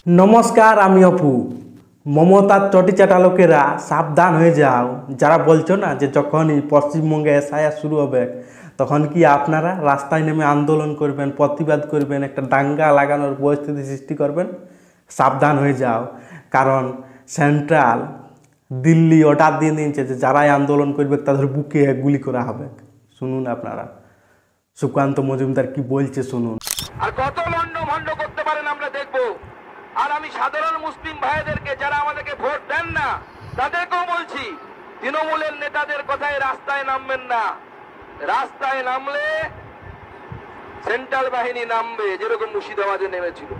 নমস্কার, আমি অপু। মমতার চটি চাটা লোকেরা সাবধান হয়ে যাও। যারা বলছো না যে যখনই পশ্চিমবঙ্গে এসআইআর শুরু হবে তখন কি আপনারা রাস্তায় নেমে আন্দোলন করবেন, প্রতিবাদ করবেন, একটা দাঙ্গা লাগানোর পরিস্থিতি সৃষ্টি করবেন, সাবধান হয়ে যাও। কারণ সেন্ট্রাল দিল্লি অর্ডার দিয়ে দিয়েছে যে যারাই আন্দোলন করবে তাদের বুকে গুলি করা হবে। শুনুন আপনারা সুকান্ত মজুমদার কি বলছে, শুনুন। আর কত লন্ডভন্ড করতে পারেন আমরা দেখবো। আর আমি সাধারণ মুসলিম ভাইদেরকে যারা আমাদেরকে ভোট দেন না তাদেরকেও বলছি, তৃণমূলের নেতাদের কথায় রাস্তায় নামবেন না। রাস্তায় নামলে সেন্ট্রাল বাহিনী নামবে, যেরকম মুর্শিদাবাদে নেমেছিল।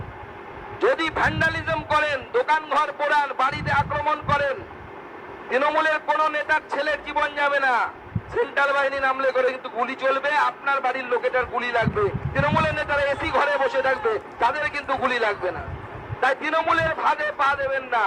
যদি ভ্যান্ডালিজম করেন, দোকান ঘর পোড়ান, বাড়িতে আক্রমণ করেন, তৃণমূলের কোন নেতার ছেলের জীবন যাবে না। সেন্ট্রাল বাহিনী নামলে করে কিন্তু গুলি চলবে, আপনার বাড়ির লোকেটার গুলি লাগবে। তৃণমূলের নেতারা এসি ঘরে বসে থাকবে, তাদের কিন্তু গুলি লাগবে না। তাই তৃণমূলের ভাগে পা দেবেন না।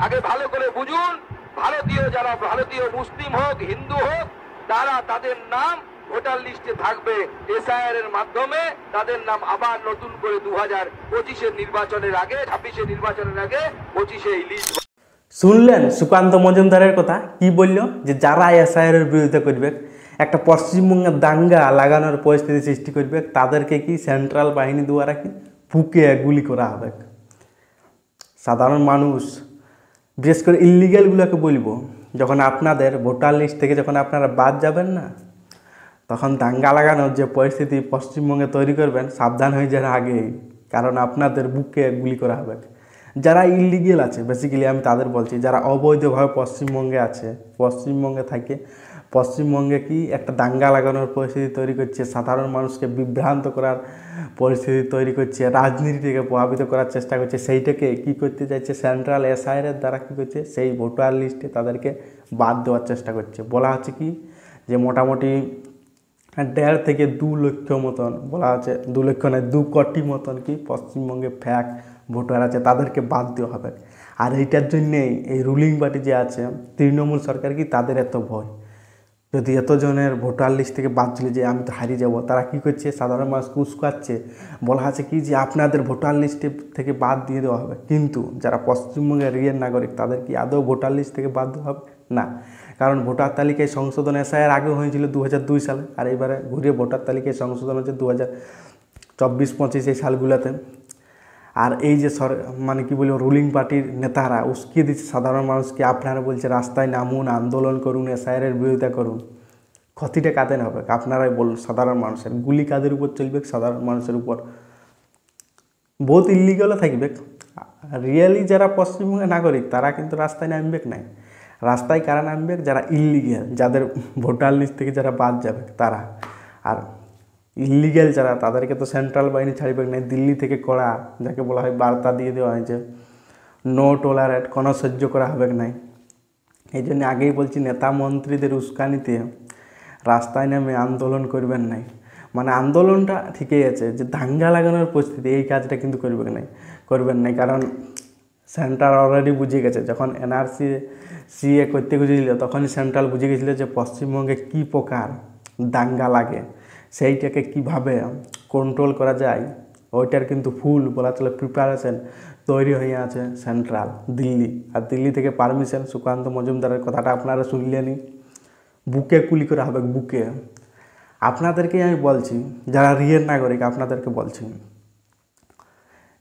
আগে ভালো করে বুঝুন, ভারতীয় যারা ভারতীয় মুসলিম হোক হিন্দু হোক তারা তাদের নাম ভোটার লিস্টে থাকবে। এসআইআর এর মাধ্যমে তাদের নাম আবার নতুন করে 2025-এর নির্বাচনের আগে, 26-এর নির্বাচনের আগে 25-এ লিস্ট। শুনলেন সুকান্ত মজুমদারের কথা কি বলল, যে যারা এসআইআর এর বিরুদ্ধে করবে, একটা পশ্চিমবঙ্গের দাঙ্গা লাগানোর পরিস্থিতি সৃষ্টি করবে, তাদেরকে কি সেন্ট্রাল বাহিনী দ্বারা কি ফুকে গুলি করা হবে। সাধারণ মানুষ বিশেষ করে ইলিগ্যালগুলোকে বলবো, যখন আপনাদের ভোটার লিস্ট থেকে যখন আপনারা বাদ যাবেন না, তখন দাঙ্গা লাগানোর যে পরিস্থিতি পশ্চিমবঙ্গে তৈরি করবেন, সাবধান হয়ে যান আগেই। কারণ আপনাদের বুকে গুলি করা হবে। যারা ইলিগেল আছে, বেসিক্যালি আমি তাদের বলছি, যারা অবৈধভাবে পশ্চিমবঙ্গে আছে, পশ্চিমবঙ্গে থাকে, পশ্চিমবঙ্গে কি একটা দাঙ্গা লাগানোর পরিস্থিতি তৈরি করছে, সাধারণ মানুষকে বিভ্রান্ত করার পরিস্থিতি তৈরি করছে, রাজনীতিকে প্রভাবিত করার চেষ্টা করছে, সেইটাকে কি করতে চাইছে সেন্ট্রাল এসআইআর দ্বারা কী করছে, সেই ভোটার লিস্টে তাদেরকে বাদ দেওয়ার চেষ্টা করছে। বলা হচ্ছে কি যে মোটামুটি 1.5 থেকে 2 লক্ষ মতন, বলা হচ্ছে 2 লক্ষ নয় 2 কোটি মতন কি পশ্চিমবঙ্গে ফ্যাক ভোটার আছে, তাদেরকে বাদ দেওয়া হবে। আর এইটার জন্যেই এই রুলিং পার্টি যে আছে তৃণমূল সরকার, কি তাদের এত ভয়, যদি এতজনের ভোটার লিস্ট থেকে বাদ চলে যায় আমি তো হারিয়ে যাব। তারা কি করছে, সাধারণ মানুষকে উস্কাচ্ছে। বলা আছে কি যে আপনাদের ভোটার লিস্টে থেকে বাদ দিয়ে দেওয়া হবে, কিন্তু যারা পশ্চিমবঙ্গের রিয়েল নাগরিক তাদের কি আদৌ ভোটার লিস্ট থেকে বাদ দেওয়া হবে না। কারণ ভোটার তালিকায় সংশোধন এসআইআর আগে হয়েছিল 2002 সালে, আর এবারে ঘুরিয়ে ভোটার তালিকায় সংশোধন হচ্ছে 2024-25 এই সালগুলোতে। আর এই যে মানে কি বলবো, রুলিং পার্টির নেতারা উস্কিয়ে দিচ্ছে সাধারণ মানুষকে, আপনারা বলছে রাস্তায় নামুন, আন্দোলন করুন, এসআইআর বিরোধিতা করুন। ক্ষতিটা কাদের হবে আপনারাই বলুন। সাধারণ মানুষের গুলি কাদের উপর চলবে, সাধারণ মানুষের উপর। বহুত ইলিগালও থাকবে, রিয়েলি যারা পশ্চিমবঙ্গের নাগরিক তারা কিন্তু রাস্তায় নামবে নাই। রাস্তায় কারা নামবে, যারা ইলিগেল, যাদের ভোটার লিস্ট থেকে যারা বাদ যাবে তারা। আর ইলিগেল যারা, তাদেরকে তো সেন্ট্রাল বাহিনী ছাড়বে না। দিল্লি থেকে করা, যাকে বলা হয় বার্তা দিয়ে দেওয়া হয়েছে, নো টলারেট, কোনো সহ্য করা হবে নাই। এই জন্য আগেই বলছি, নেতা মন্ত্রীদের উস্কানিতে রাস্তায় নেমে আন্দোলন করবেন নাই। মানে আন্দোলনটা ঠিকই আছে, যে দাঙ্গা লাগানোর পরিস্থিতি, এই কাজটা কিন্তু করবেন নাই। কারণ সেন্ট্রাল অলরেডি বুঝে গেছে, যখন এনআরসি সিএ করতে গেছিল তখনই সেন্ট্রাল বুঝে গেছিলো যে পশ্চিমবঙ্গে কী প্রকার দাঙ্গা লাগে, সেইটাকে কিভাবে কন্ট্রোল করা যায়, ওইটার কিন্তু ফুল বলা চলে প্রিপারেশন তৈরি হয়ে আছে সেন্ট্রাল দিল্লি। আর দিল্লি থেকে পারমিশন, সুকান্ত মজুমদারের কথাটা আপনারা শুনলেনই, বুকে গুলি করা হবে, বুকে। আপনাদেরকে আমি বলছি, যারা রিয়েল নাগরিক আপনাদেরকে বলছি,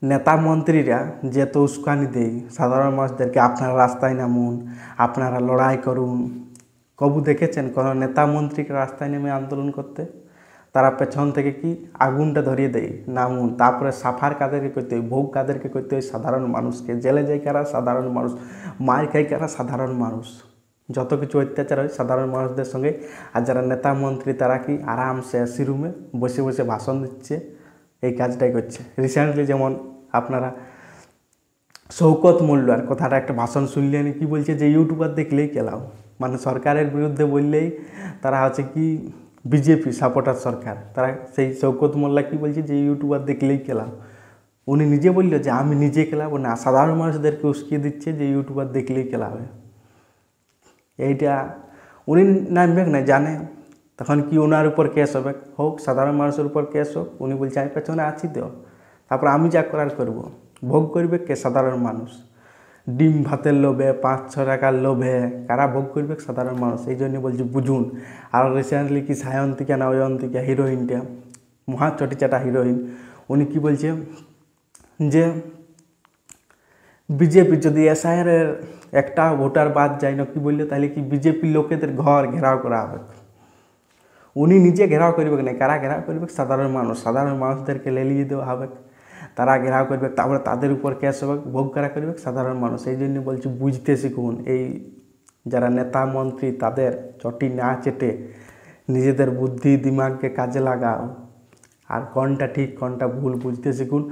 নেতা মন্ত্রীরা যে তো উস্কানি দেয় সাধারণ মানুষদেরকে, আপনারা রাস্তায় নামুন, আপনারা লড়াই করুন। কবু দেখেছেন কোনো নেতা মন্ত্রীকে রাস্তায় নেমে আন্দোলন করতে? তারা পেছন থেকে কি আগুনটা ধরিয়ে দেয়, নামুন। তারপরে সাফার কাদেরকে করতে হয়, ভোগ কাদেরকে করতে হয়, সাধারণ মানুষকে। জেলে যায় কারা, সাধারণ মানুষ। মার খায় কারা, সাধারণ মানুষ। যত কিছু অত্যাচার হয় সাধারণ মানুষদের সঙ্গে। আর যারা নেতা মন্ত্রী তারা কি আরামসে এসি রুমে বসে বসে ভাষণ দিচ্ছে, এই কাজটাই করছে। রিসেন্টলি যেমন আপনারা শওকত মোল্লার কথাটা একটা ভাষণ শুনলেন, কি বলছে যে ইউটিউবার দেখলেই কেলাও, মানে সরকারের বিরুদ্ধে বললেই তারা হচ্ছে কি বিজেপি সাপোর্টার সরকার। তারা সেই শওকত মোল্লা কি বলছে যে ইউটিউবার দেখলেই কেলাও। উনি নিজে বললো যে আমি নিজে খেলাবো না, সাধারণ মানুষদেরকে উস্কিয়ে দিচ্ছে যে ইউটিউবার দেখলেই খেলাবে। এইটা উনি নামবে না, জানে। তখন কি ওনার উপর কেস হবে, হোক সাধারণ মানুষের উপর কেস হোক, উনি বলছে আমি পেছনে আছি তো, তারপর আমি যা করার করবো। ভোগ করবে কে? সাধারণ মানুষ। ডিম ভাতের লোভে, 5-6 টাকার লোভে কারা ভোগ করবে? সাধারণ মানুষ। এই জন্য বলছি বুঝুন। আর রিসেন্টলি কি সায়ন্তিকা না অয়ন্তিকা হিরোইনটা, মহা চটিচাটা হিরোইন, উনি কি বলছে যে বিজেপি যদি এসআইআরের একটা ভোটার বাদ যায় না, কি বললো, তাহলে কি বিজেপির লোকেদের ঘর ঘেরাও করা হবে। উনি নিজে ঘেরাও করবে না, কারা ঘেরাও করবে? সাধারণ মানুষ। সাধারণ মানুষদেরকে লেলিয়ে দেওয়া হবে, তারা ঘেরাও করবে, তারপরে তাদের উপর কেস হবে, ভোগ কারা করবে? সাধারণ মানুষ। এই জন্য বলছি বুঝতে শিখুন। এই যারা নেতা মন্ত্রী তাদের চটি না চেটে নিজেদের বুদ্ধি দিমাগকে কাজে লাগাও, আর কোনটা ঠিক কোনটা ভুল বুঝতে শিখুন।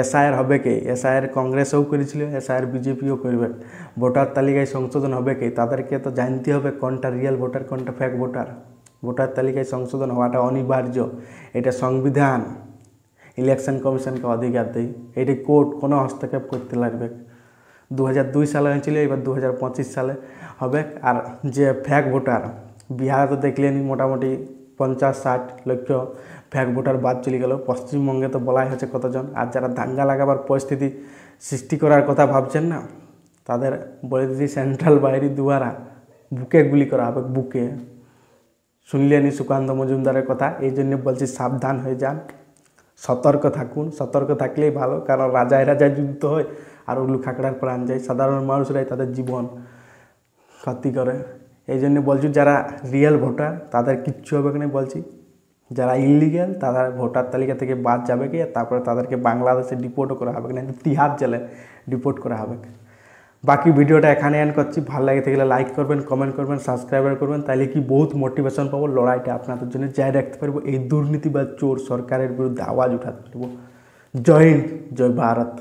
এসআইআর হবে কে? এসআইআর কংগ্রেসও করেছিল, এসআইআর বিজেপিও করবে। ভোটার তালিকায় সংশোধন হবে কে? তাদেরকে তো জানতে হবে কোনটা রিয়েল ভোটার কোনটা ফেক ভোটার। ভোটার তালিকায় সংশোধন হওয়াটা অনিবার্য, এটা সংবিধান ইলেকশন কমিশনকে অধিকার দেয়। এটি কোর্ট কোনো হস্তক্ষেপ করতে লাগবে। 2002 সালে হয়েছিল, এবার 2025 সালে হবে। আর যে ফেক ভোটার, বিহারে তো দেখলেনি মোটামুটি 50-60 লক্ষ ফেক ভোটার বাদ চলে গেল। পশ্চিমবঙ্গে তো বলাই হচ্ছে কতজন। আর যারা দাঙ্গা লাগাবার পরিস্থিতি সৃষ্টি করার কথা ভাবছেন না, তাদের বলে দিচ্ছি সেন্ট্রাল বাহিনী দ্বারা বুকে গুলি করা হবে, বুকে। শুনলেনি সুকান্ত মজুমদারের কথা। এই জন্য বলছি সাবধান হয়ে যান, সতর্ক থাকুন। সতর্ক থাকলেই ভালো, কারণ রাজায় রাজায় যুদ্ধ হয় আর উল্লু খাকড়ার প্রাণ যায়। সাধারণ মানুষরাই তাদের জীবন ক্ষতি করে। এই জন্য বলছি যারা রিয়েল ভোটার তাদের কিচ্ছু হবে না বলছি। যারা ইলিগ্যাল তারা ভোটার তালিকা থেকে বাদ যাবে কি, তারপরে তাদেরকে বাংলাদেশে ডিপোর্টও করা হবে না, তিহার জেলে ডিপোর্ট করা হবে। বাকি ভিডিওটা এখানে এন্ড করছি। ভালো লাগে থাকলে লাইক করবেন, কমেন্ট করবেন, সাবস্ক্রাইবার করবেন, তাহলে কি বহুত মোটিভেশন পাবো। লড়াইটা আপনাদের জন্য জারি রাখতে পারবো। এই দুর্নীতি বা চোর সরকারের বিরুদ্ধে আওয়াজ উঠাতে পারবো। জয় হিন্দ, জয় ভারত।